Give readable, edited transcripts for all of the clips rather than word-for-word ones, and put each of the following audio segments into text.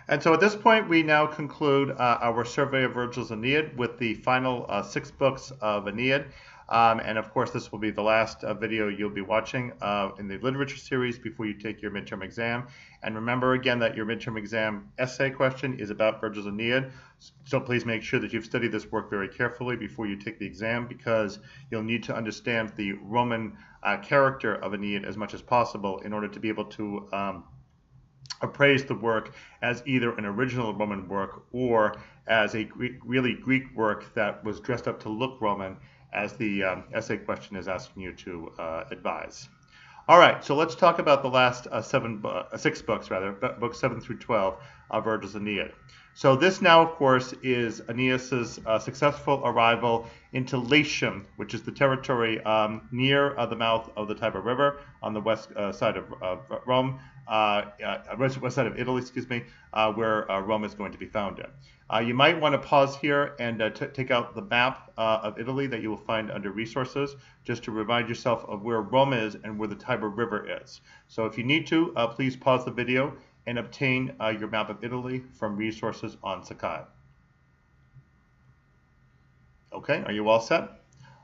And so at this point, we now conclude our survey of Virgil's Aeneid with the final 6 books of Aeneid. And of course, this will be the last video you'll be watching in the literature series before you take your midterm exam. And remember again that your midterm exam essay question is about Virgil's Aeneid. So please make sure that you've studied this work very carefully before you take the exam, because you'll need to understand the Roman character of Aeneid as much as possible in order to be able to appraise the work as either an original Roman work or as a really Greek work that was dressed up to look Roman, as the essay question is asking you to advise. All right, so let's talk about the last 6 books, books 7 through 12 of Virgil's Aeneid. So this now, of course, is Aeneas's successful arrival into Latium, which is the territory near the mouth of the Tiber River on the west side of Rome, west side of Italy, excuse me, where Rome is going to be founded. You might want to pause here and take out the map of Italy that you will find under resources, just to remind yourself of where Rome is and where the Tiber River is. So if you need to, please pause the video and obtain your map of Italy from resources on Sakai. Okay, are you all set?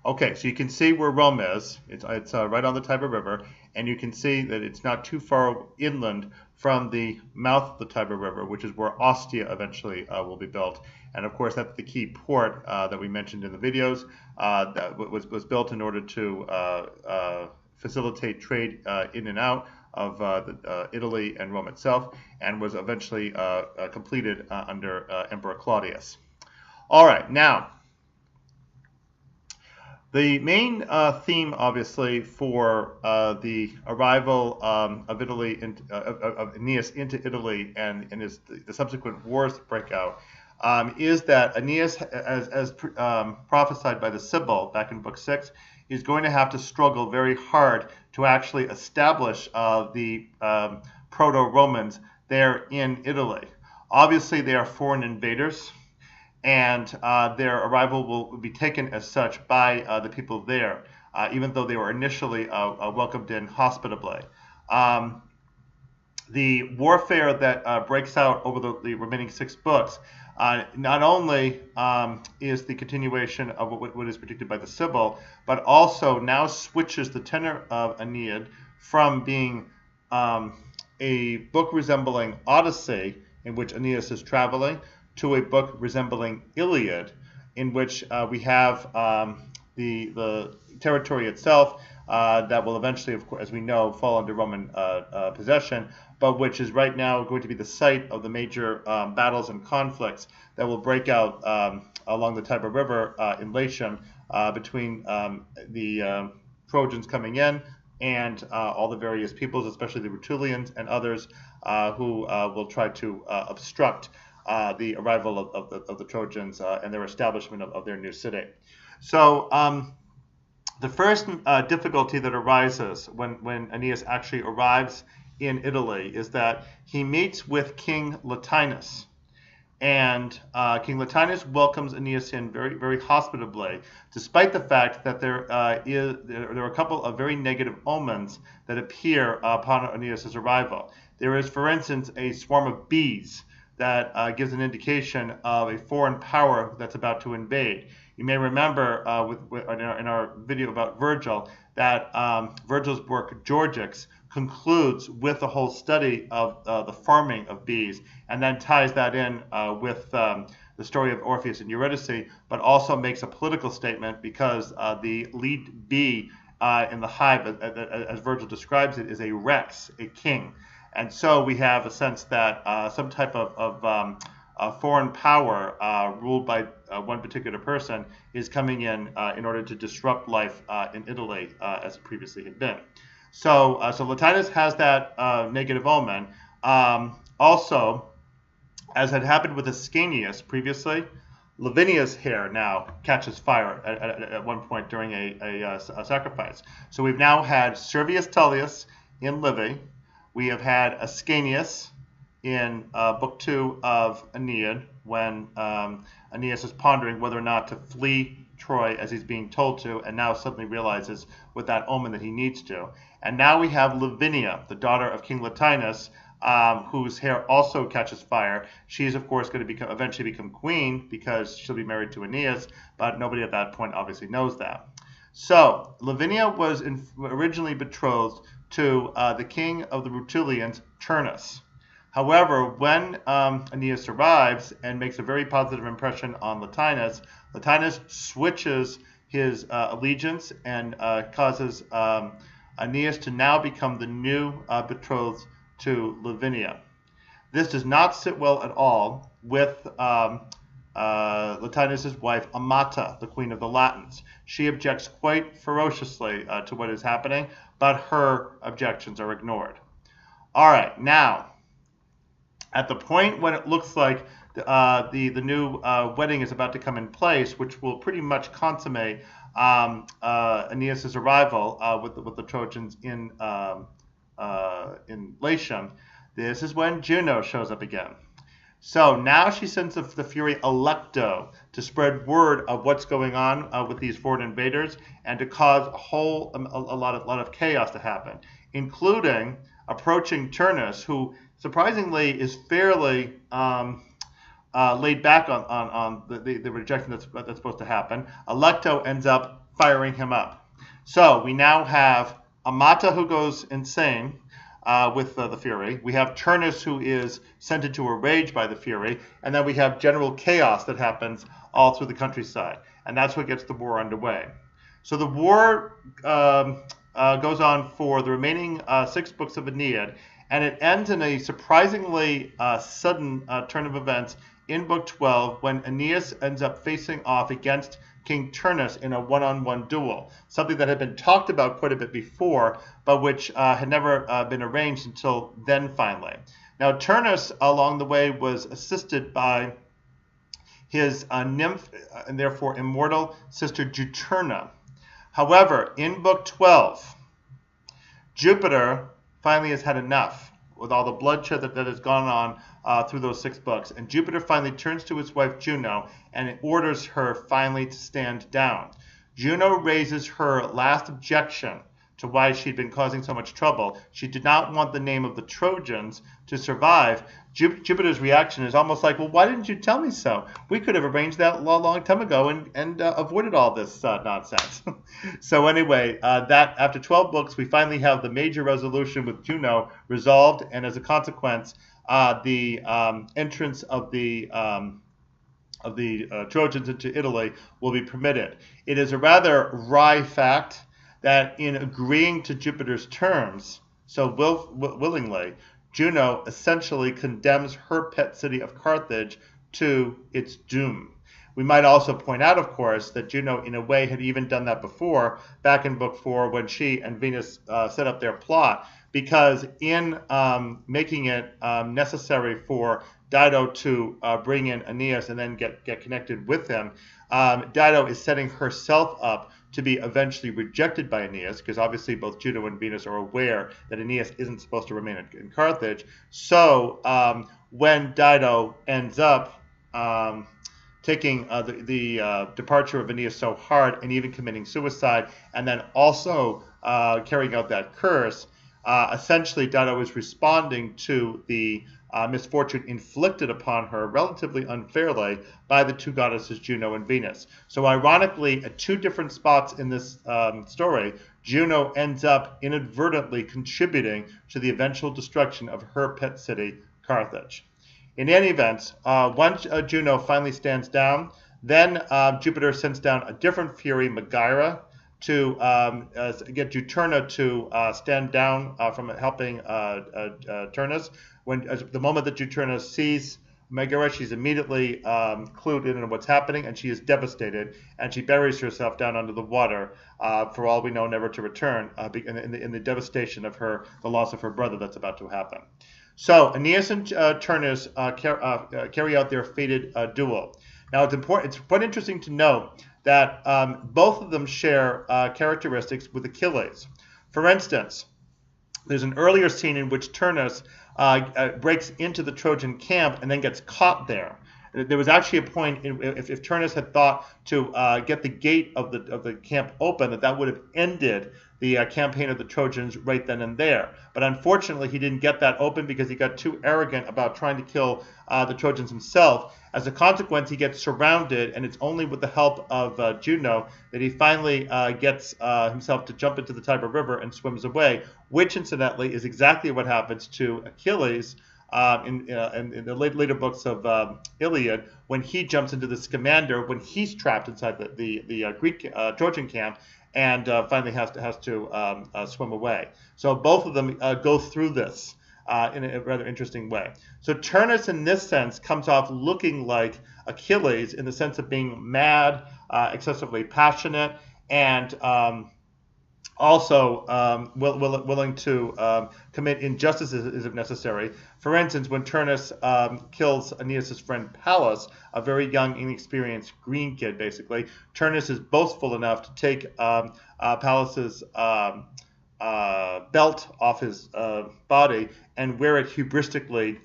Okay, so you can see where Rome is. It's right on the Tiber River, and you can see that it's not too far inland from the mouth of the Tiber River, which is where Ostia eventually will be built. And of course, that's the key port that we mentioned in the videos that was built in order to facilitate trade in and out of Italy and Rome itself, and was eventually completed under Emperor Claudius. All right, now, the main theme, obviously, for the arrival of Aeneas into Italy and the subsequent wars that break out is that Aeneas, as prophesied by the Sibyl back in Book 6, is going to have to struggle very hard to actually establish the proto-Romans there in Italy. Obviously, they are foreign invaders, and their arrival will be taken as such by the people there, even though they were initially welcomed in hospitably. The warfare that breaks out over the remaining 6 books not only is the continuation of what is predicted by the Sibyl, but also now switches the tenor of Aeneid from being a book resembling Odyssey, in which Aeneas is traveling, to a book resembling Iliad, in which we have the territory itself that will eventually, of course, as we know, fall under Roman possession, but which is right now going to be the site of the major battles and conflicts that will break out along the Tiber River in Latium between the Trojans coming in and all the various peoples, especially the Rutulians and others who will try to obstruct the arrival of the Trojans and their establishment of their new city. So the first difficulty that arises when Aeneas actually arrives in Italy is that he meets with King Latinus. And King Latinus welcomes Aeneas in very, very hospitably, despite the fact that there are a couple of very negative omens that appear upon Aeneas' arrival. There is, for instance, a swarm of bees that gives an indication of a foreign power that's about to invade. You may remember in our video about Virgil that Virgil's work Georgics concludes with a whole study of the farming of bees, and then ties that in with the story of Orpheus and Eurydice, but also makes a political statement because the lead bee in the hive, as Virgil describes it, is a rex, a king. And so we have a sense that some type of foreign power ruled by one particular person is coming in order to disrupt life in Italy as it previously had been. So Latinus has that negative omen. Also, as had happened with Ascanius previously, Lavinia's hair now catches fire at one point during a sacrifice. So we've now had Servius Tullius in Livy. We have had Ascanius in Book 2 of Aeneid, when Aeneas is pondering whether or not to flee Troy as he's being told to, and now suddenly realizes with that omen that he needs to. And now we have Lavinia, the daughter of King Latinus, whose hair also catches fire. She's, of course, going to eventually become queen because she'll be married to Aeneas, but nobody at that point obviously knows that. So Lavinia was originally betrothed to the king of the Rutulians, Turnus. However, when Aeneas arrives and makes a very positive impression on Latinus, Latinus switches his allegiance and causes Aeneas to now become the new betrothed to Lavinia. This does not sit well at all with Latinus' wife, Amata, the queen of the Latins. She objects quite ferociously to what is happening, but her objections are ignored. All right, now, at the point when it looks like the new wedding is about to come in place, which will pretty much consummate Aeneas' arrival with the Trojans in Latium, this is when Juno shows up again. So now she sends the Fury Alecto to spread word of what's going on with these foreign invaders and to cause a lot of chaos to happen, including approaching Turnus, who surprisingly is fairly laid back on the rejection that's supposed to happen. Alecto ends up firing him up. So we now have Amata, who goes insane with the Fury. We have Turnus, who is sent into a rage by the Fury. And then we have general chaos that happens all through the countryside. And that's what gets the war underway. So the war goes on for the remaining 6 books of Aeneid. And it ends in a surprisingly sudden turn of events in Book 12 when Aeneas ends up facing off against King Turnus in a one-on-one duel, something that had been talked about quite a bit before, but which had never been arranged until then finally. Now, Turnus, along the way, was assisted by his nymph and therefore immortal sister Juturna. However, in Book 12, Jupiter finally has had enough with all the bloodshed that has gone on through those 6 books. And Jupiter finally turns to his wife Juno and orders her finally to stand down. Juno raises her last objection to why she'd been causing so much trouble. She did not want the name of the Trojans to survive. Jupiter's reaction is almost like, well, why didn't you tell me so? We could have arranged that a long time ago and avoided all this nonsense. So anyway, that after 12 books, we finally have the major resolution with Juno resolved, and as a consequence, the entrance of the Trojans into Italy will be permitted. It is a rather wry fact that in agreeing to Jupiter's terms so willingly, Juno essentially condemns her pet city of Carthage to its doom. We might also point out, of course, that Juno in a way had even done that before, back in Book 4 when she and Venus set up their plot, because in making it necessary for Dido to bring in Aeneas and then get connected with him, Dido is setting herself up to be eventually rejected by Aeneas, because obviously both Juno and Venus are aware that Aeneas isn't supposed to remain in Carthage. So when Dido ends up taking the departure of Aeneas so hard and even committing suicide, and then also carrying out that curse, essentially Dido is responding to the misfortune inflicted upon her relatively unfairly by the 2 goddesses Juno and Venus. So ironically, at 2 different spots in this story, Juno ends up inadvertently contributing to the eventual destruction of her pet city, Carthage. In any event, once Juno finally stands down, then Jupiter sends down a different Fury, Megaera, to get Juturna to stand down from helping Turnus. The moment that Juturna sees Megaera, she's immediately clued in on what's happening, and she is devastated, and she buries herself down under the water, for all we know, never to return, in the devastation of the loss of her brother that's about to happen. So Aeneas and Turnus carry out their fated duel. Now it's quite interesting to note that both of them share characteristics with Achilles. For instance, there's an earlier scene in which Turnus breaks into the Trojan camp and then gets caught there. There was actually a point, if Turnus had thought to get the gate of the camp open, that would have ended the campaign of the Trojans right then and there. But unfortunately, he didn't get that open because he got too arrogant about trying to kill the Trojans himself. As a consequence, he gets surrounded, and it's only with the help of Juno that he finally gets himself to jump into the Tiber River and swims away, which incidentally is exactly what happens to Achilles in the later books of Iliad, when he jumps into the Scamander, when he's trapped inside the Greek Trojan camp, and finally has to swim away. So both of them go through this in a rather interesting way. So Turnus, in this sense, comes off looking like Achilles in the sense of being mad, excessively passionate, and also willing to commit injustices if necessary. For instance, when Turnus kills Aeneas' friend Pallas, a very young, inexperienced green kid, basically, Turnus is boastful enough to take Pallas's belt off his body and wear it hubristically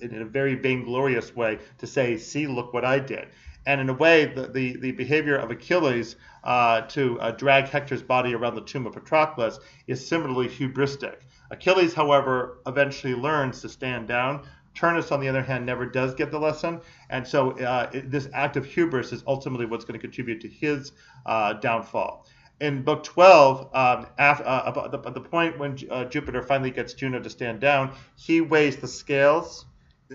in a very vainglorious way to say, "See, look what I did." And in a way, the behavior of Achilles to drag Hector's body around the tomb of Patroclus is similarly hubristic. Achilles, however, eventually learns to stand down. Turnus, on the other hand, never does get the lesson. And so this act of hubris is ultimately what's going to contribute to his downfall. In Book 12, at the point when Jupiter finally gets Juno to stand down, he weighs the scales,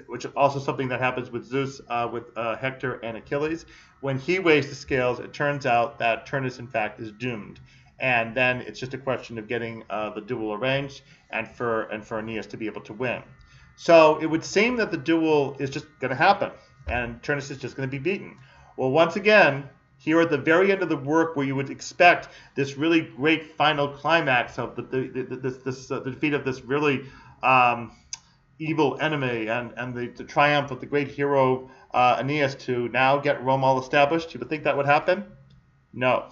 which is also something that happens with Zeus, with Hector and Achilles. When he weighs the scales, it turns out that Turnus, in fact, is doomed. And then it's just a question of getting the duel arranged and for Aeneas to be able to win. So it would seem that the duel is just going to happen, and Turnus is just going to be beaten. Well, once again, here at the very end of the work, where you would expect this really great final climax of the defeat of this really evil enemy and the triumph of the great hero Aeneas to now get Rome all established, you would think that would happen? No.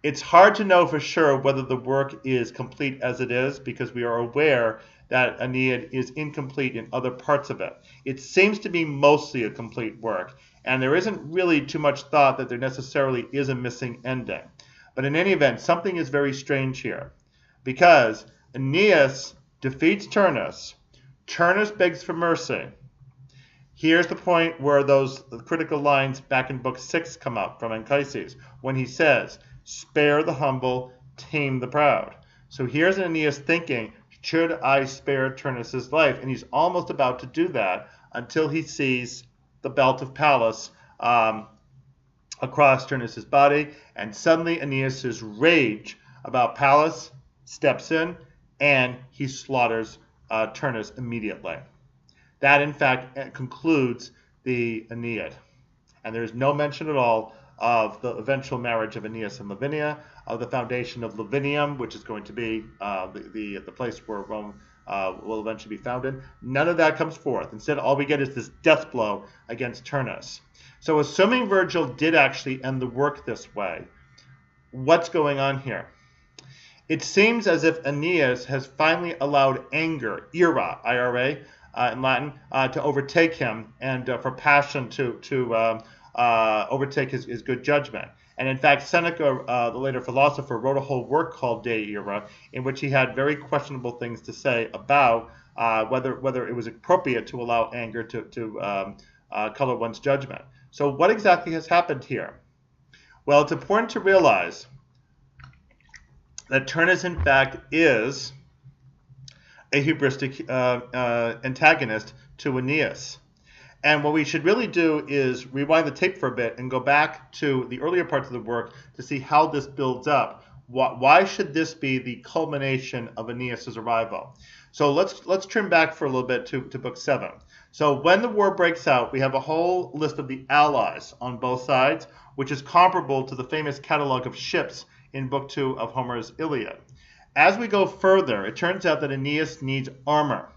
It's hard to know for sure whether the work is complete as it is, because we are aware that Aeneid is incomplete in other parts of it. It seems to be mostly a complete work, and there isn't really too much thought that there necessarily is a missing ending. But in any event, something is very strange here, because Aeneas defeats Turnus. Turnus begs for mercy. Here's the point where those critical lines back in Book 6 come up from Anchises, when he says, "Spare the humble, tame the proud." So here's Aeneas thinking, should I spare Turnus's life? And he's almost about to do that until he sees the belt of Pallas across Turnus's body, and suddenly Aeneas' rage about Pallas steps in, and he slaughters Turnus immediately. That, in fact, concludes the Aeneid. And there's no mention at all of the eventual marriage of Aeneas and Lavinia, of the foundation of Lavinium, which is going to be the place where Rome will eventually be founded. None of that comes forth. Instead, all we get is this death blow against Turnus. So assuming Virgil did actually end the work this way, what's going on here? It seems as if Aeneas has finally allowed anger, ira, I-R-A, in Latin, to overtake him, and for passion to overtake his good judgment. And in fact, Seneca, the later philosopher, wrote a whole work called De Ira, in which he had very questionable things to say about whether it was appropriate to allow anger to color one's judgment. So what exactly has happened here? Well, it's important to realize that Turnus, in fact, is a hubristic antagonist to Aeneas. And what we should really do is rewind the tape for a bit and go back to the earlier parts of the work to see how this builds up. Why should this be the culmination of Aeneas' arrival? So let's trim back for a little bit to Book 7. So when the war breaks out, we have a whole list of the allies on both sides, which is comparable to the famous catalog of ships in Book 2 of Homer's Iliad. As we go further, it turns out that Aeneas needs armor.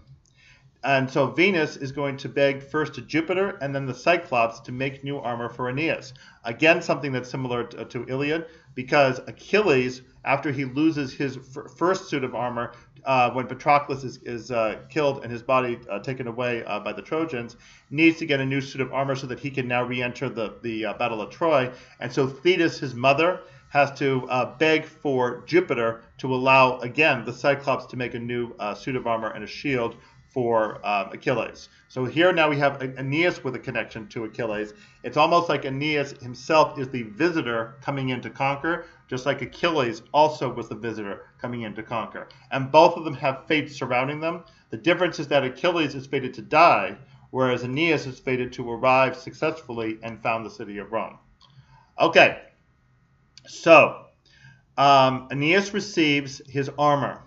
And so Venus is going to beg first to Jupiter and then the Cyclops to make new armor for Aeneas. Again, something that's similar to Iliad, because Achilles, after he loses his first suit of armor, when Patroclus is killed and his body taken away by the Trojans, needs to get a new suit of armor so that he can now re-enter the Battle of Troy. And so Thetis, his mother, has to beg for Jupiter to allow, again, the Cyclops to make a new suit of armor and a shield for Achilles. So here now we have Aeneas with a connection to Achilles. It's almost like Aeneas himself is the visitor coming in to conquer, just like Achilles also was the visitor coming in to conquer. And both of them have fate surrounding them. The difference is that Achilles is fated to die, whereas Aeneas is fated to arrive successfully and found the city of Rome. Okay, so Aeneas receives his armor,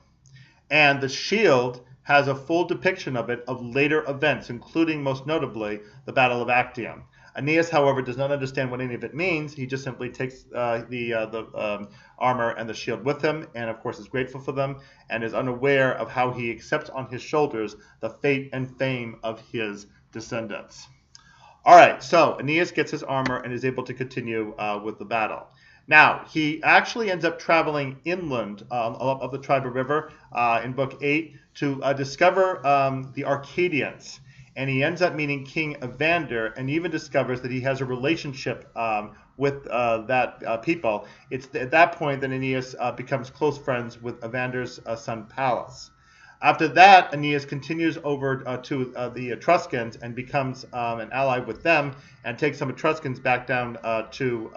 and the shield has a full depiction of it of later events, including most notably the Battle of Actium. Aeneas, however, does not understand what any of it means. He just simply takes the armor and the shield with him, and of course is grateful for them, and is unaware of how he accepts on his shoulders the fate and fame of his descendants. All right, so Aeneas gets his armor and is able to continue with the battle. Now, he actually ends up traveling inland of the Tiber River in Book 8 to discover the Arcadians. And he ends up meeting King Evander and even discovers that he has a relationship with that people. It's at that point that Aeneas becomes close friends with Evander's son Pallas. After that, Aeneas continues over to the Etruscans and becomes an ally with them and takes some Etruscans back down to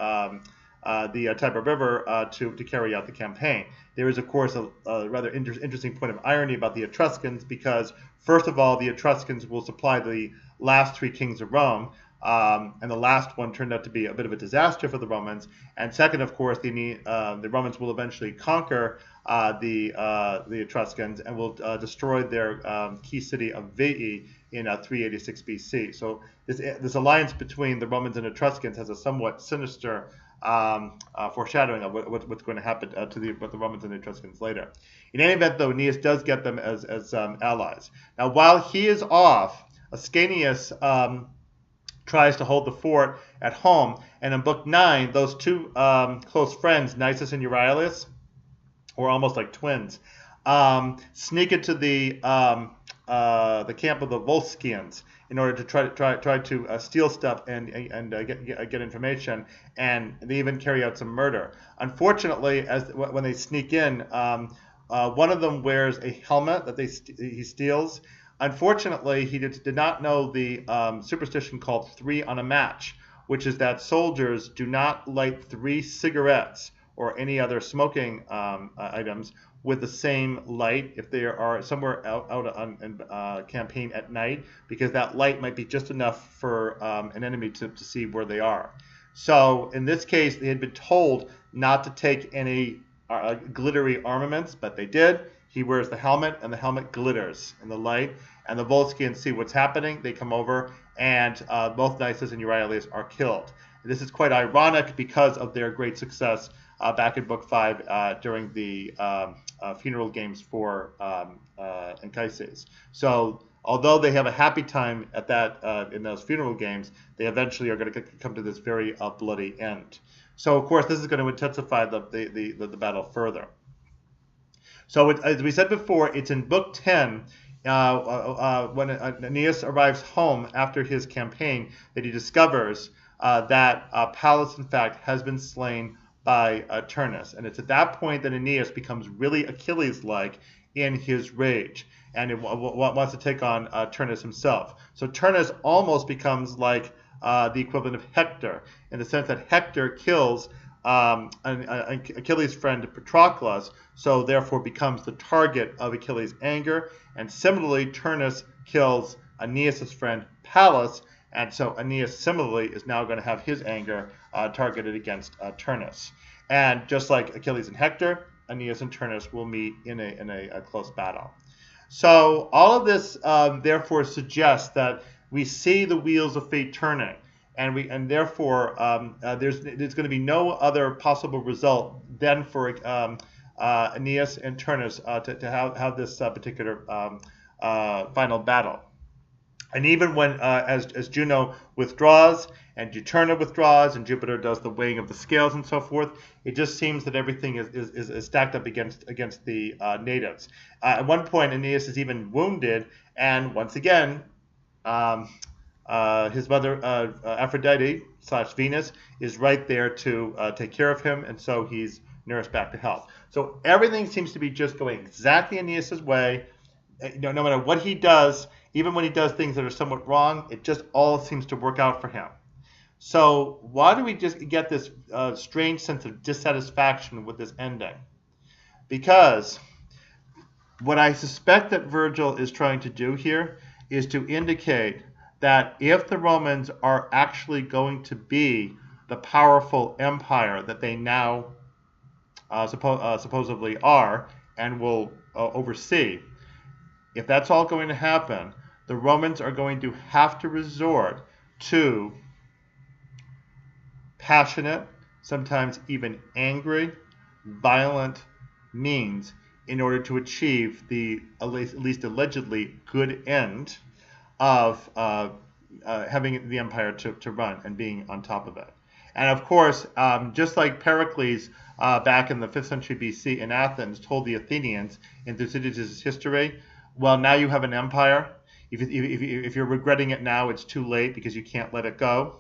the Tiber River to carry out the campaign. There is, of course, a rather interesting point of irony about the Etruscans because, first of all, the Etruscans will supply the last three kings of Rome, and the last one turned out to be a bit of a disaster for the Romans. And second, of course, the Romans will eventually conquer the Etruscans and will destroy their key city of Veii in 386 BC. So this alliance between the Romans and Etruscans has a somewhat sinister foreshadowing of what's going to happen to the Romans and the Etruscans later. In any event, though, Aeneas does get them as allies. Now, while he is off, Ascanius tries to hold the fort at home, and in Book 9, those two close friends, Nisus and Euryalus, who are almost like twins, sneak into the camp of the Volscians in order to try to steal stuff and get information, and they even carry out some murder. Unfortunately, when they sneak in, one of them wears a helmet that he steals. Unfortunately, he did not know the superstition called 3 on a match, which is that soldiers do not light 3 cigarettes or any other smoking items with the same light if they are somewhere out on campaign at night, because that light might be just enough for an enemy to see where they are. So in this case, they had been told not to take any glittery armaments, but they did. He wears the helmet, and the helmet glitters in the light, and the Volscians see what's happening. They come over, and both Nisus and Euryalus are killed. And this is quite ironic because of their great success back in Book 5 during the funeral games for Anchises. So although they have a happy time at that in those funeral games, they eventually are going to come to this very bloody end. So of course this is going to intensify the battle further. So as we said before, it's in Book 10 when Aeneas arrives home after his campaign that he discovers that Pallas, in fact, has been slain by Turnus. And it's at that point that Aeneas becomes really Achilles-like in his rage and wants to take on Turnus himself. So Turnus almost becomes like the equivalent of Hector, in the sense that Hector kills Achilles' friend Patroclus, so therefore becomes the target of Achilles' anger. And similarly, Turnus kills Aeneas' friend Pallas, and so Aeneas similarly is now going to have his anger targeted against Turnus. And just like Achilles and Hector, Aeneas and Turnus will meet in a close battle. So all of this therefore suggests that we see the wheels of fate turning, and therefore there's going to be no other possible result than for Aeneas and Turnus to have this particular final battle. And even when, as Juno withdraws, and Juturna withdraws, and Jupiter does the weighing of the scales and so forth, it just seems that everything is stacked up against the natives. At one point, Aeneas is even wounded, and once again, his mother, Aphrodite / Venus, is right there to take care of him, and so he's nursed back to health. So everything seems to be just going exactly Aeneas's way. No matter what he does, even when he does things that are somewhat wrong, it just all seems to work out for him. So why do we just get this strange sense of dissatisfaction with this ending? Because what I suspect that Virgil is trying to do here is to indicate that if the Romans are actually going to be the powerful empire that they now supposedly are and will oversee, if that's all going to happen, the Romans are going to have to resort to passionate, sometimes even angry, violent means in order to achieve the at least allegedly good end of having the empire to run and being on top of it. And of course, just like Pericles back in the 5th century BC in Athens told the Athenians in Thucydides' history, well, now you have an empire. If you're regretting it now, it's too late because you can't let it go.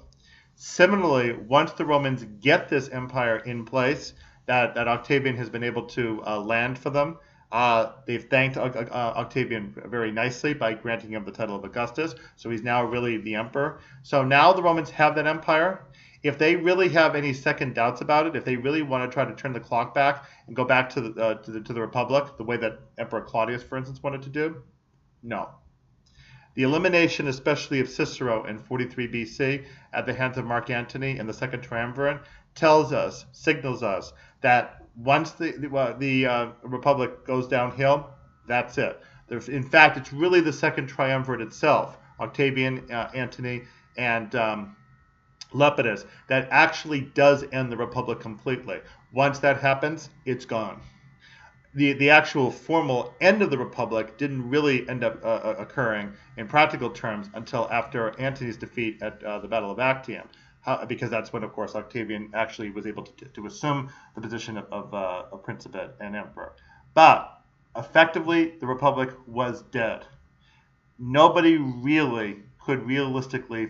Similarly, once the Romans get this empire in place that Octavian has been able to land for them, they've thanked Octavian very nicely by granting him the title of Augustus, so he's now really the emperor. So now the Romans have that empire. If they really have any second doubts about it, if they really want to try to turn the clock back and go back to the Republic, the way that Emperor Claudius, for instance, wanted to do, no. The elimination, especially of Cicero in 43 BC at the hands of Mark Antony in the Second Triumvirate, signals us that once the Republic goes downhill, that's it. In fact, it's really the Second Triumvirate itself, Octavian, Antony, and Lepidus, that actually does end the Republic completely. Once that happens, it's gone. The actual formal end of the Republic didn't really end up occurring in practical terms until after Antony's defeat at the Battle of Actium, because that's when, of course, Octavian actually was able to assume the position of Principate and Emperor. But effectively, the Republic was dead. Nobody really could realistically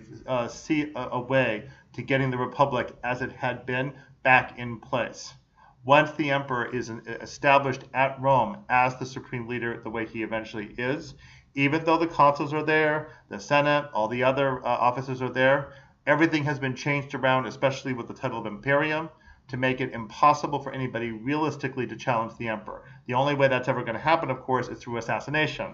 see a way to getting the Republic as it had been back in place. Once the emperor is established at Rome as the supreme leader the way he eventually is, even though the consuls are there, the Senate, all the other officers are there, everything has been changed around, especially with the title of Imperium, to make it impossible for anybody realistically to challenge the emperor. The only way that's ever going to happen, of course, is through assassination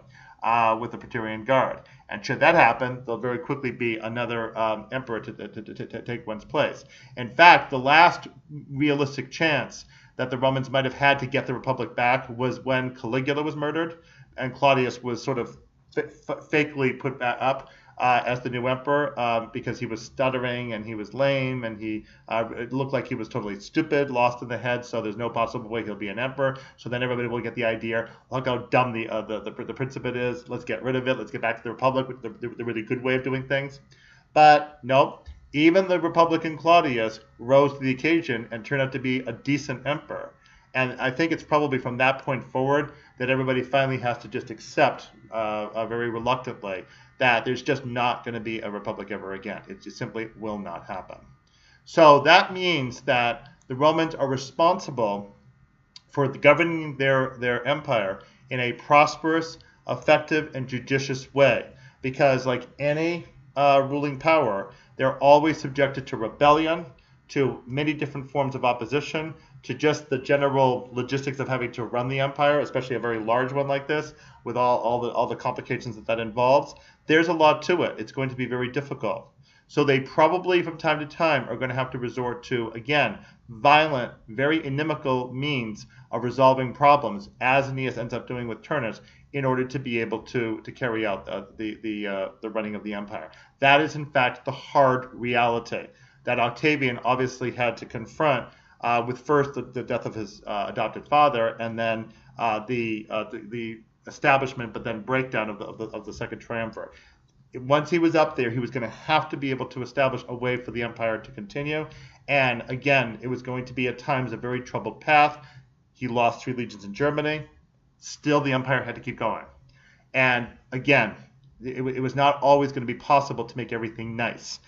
with the Praetorian Guard. And should that happen, there'll very quickly be another emperor to take one's place. In fact, the last realistic chance that the Romans might have had to get the Republic back was when Caligula was murdered, and Claudius was sort of fakely put back up as the new emperor because he was stuttering and he was lame and it looked like he was totally stupid, lost in the head, so there's no possible way he'll be an emperor. So then everybody will get the idea, look how dumb the Principate is, let's get rid of it, let's get back to the Republic, the really good way of doing things. But no, even the Republican Claudius rose to the occasion and turned out to be a decent emperor. And I think it's probably from that point forward that everybody finally has to just accept very reluctantly that there's just not going to be a republic ever again. It just simply will not happen. So that means that the Romans are responsible for governing their empire in a prosperous, effective, and judicious way. Because like any ruling power, they're always subjected to rebellion, to many different forms of opposition, to just the general logistics of having to run the empire, especially a very large one like this, with all the complications that involves. There's a lot to it. It's going to be very difficult. So they probably, from time to time, are going to have to resort to, again, violent, very inimical means of resolving problems, as Aeneas ends up doing with Turnus, in order to be able to carry out the running of the empire. That is, in fact, the hard reality that Octavian obviously had to confront with first the death of his adopted father, and then the establishment, but then breakdown of the Second Triumvirate. Once he was up there, he was going to have to be able to establish a way for the empire to continue. And again, it was going to be at times a very troubled path. He lost 3 legions in Germany. Still, the empire had to keep going. And again, it was not always going to be possible to make everything nice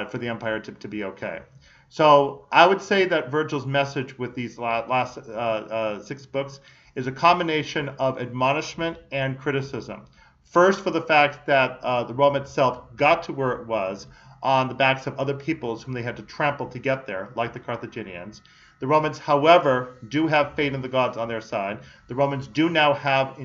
for the empire to be okay. So I would say that Virgil's message with these last 6 books is a combination of admonishment and criticism. First, for the fact that the Rome itself got to where it was on the backs of other peoples whom they had to trample to get there, like the Carthaginians. The Romans, however, do have faith in the gods on their side. The Romans do now have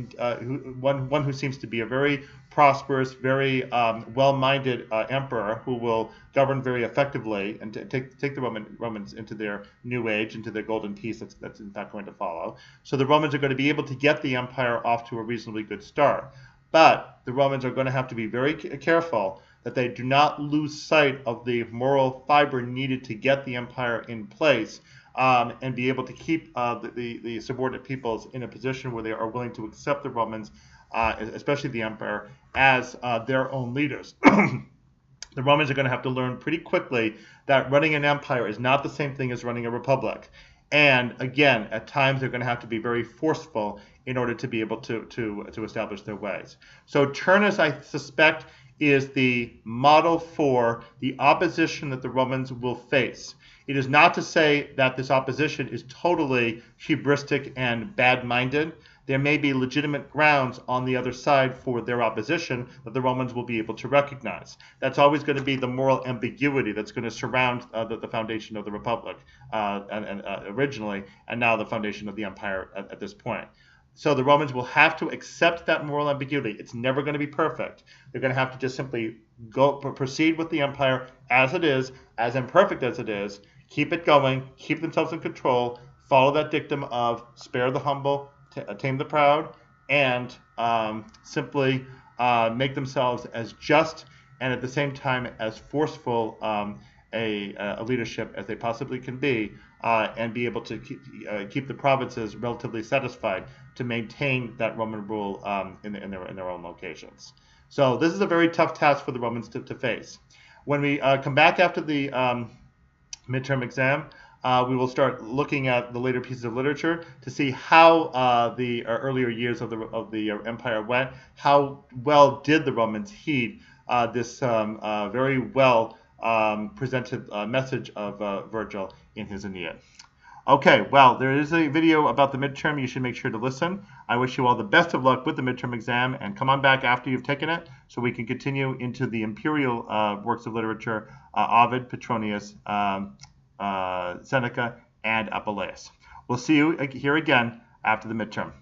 one who seems to be a very prosperous, very well-minded emperor who will govern very effectively and take the Romans into their new age, into their golden peace that's in fact going to follow. So the Romans are going to be able to get the empire off to a reasonably good start. But the Romans are going to have to be very careful that they do not lose sight of the moral fiber needed to get the empire in place and be able to keep the subordinate peoples in a position where they are willing to accept the Romans, especially the empire, as their own leaders. The Romans are going to have to learn pretty quickly that running an empire is not the same thing as running a republic. And again, at times they're going to have to be very forceful in order to be able to establish their ways. So Turnus, I suspect, is the model for the opposition that the Romans will face. It is not to say that this opposition is totally hubristic and bad-minded. There may be legitimate grounds on the other side for their opposition that the Romans will be able to recognize. That's always going to be the moral ambiguity that's going to surround the foundation of the Republic originally, and now the foundation of the empire at this point. So the Romans will have to accept that moral ambiguity. It's never going to be perfect. They're going to have to just simply proceed with the empire as it is, as imperfect as it is, keep it going, keep themselves in control, follow that dictum of spare the humble, tame the proud, and simply make themselves as just and at the same time as forceful a leadership as they possibly can be, and be able to keep the provinces relatively satisfied to maintain that Roman rule in their own locations. So this is a very tough task for the Romans to face. When we come back after the midterm exam, we will start looking at the later pieces of literature to see how the earlier years of the empire went. How well did the Romans heed this very well presented message of Virgil in his Aeneid. Okay, well, there is a video about the midterm. You should make sure to listen. I wish you all the best of luck with the midterm exam, and come on back after you've taken it so we can continue into the imperial works of literature, Ovid, Petronius, Seneca, and Apuleius. We'll see you here again after the midterm.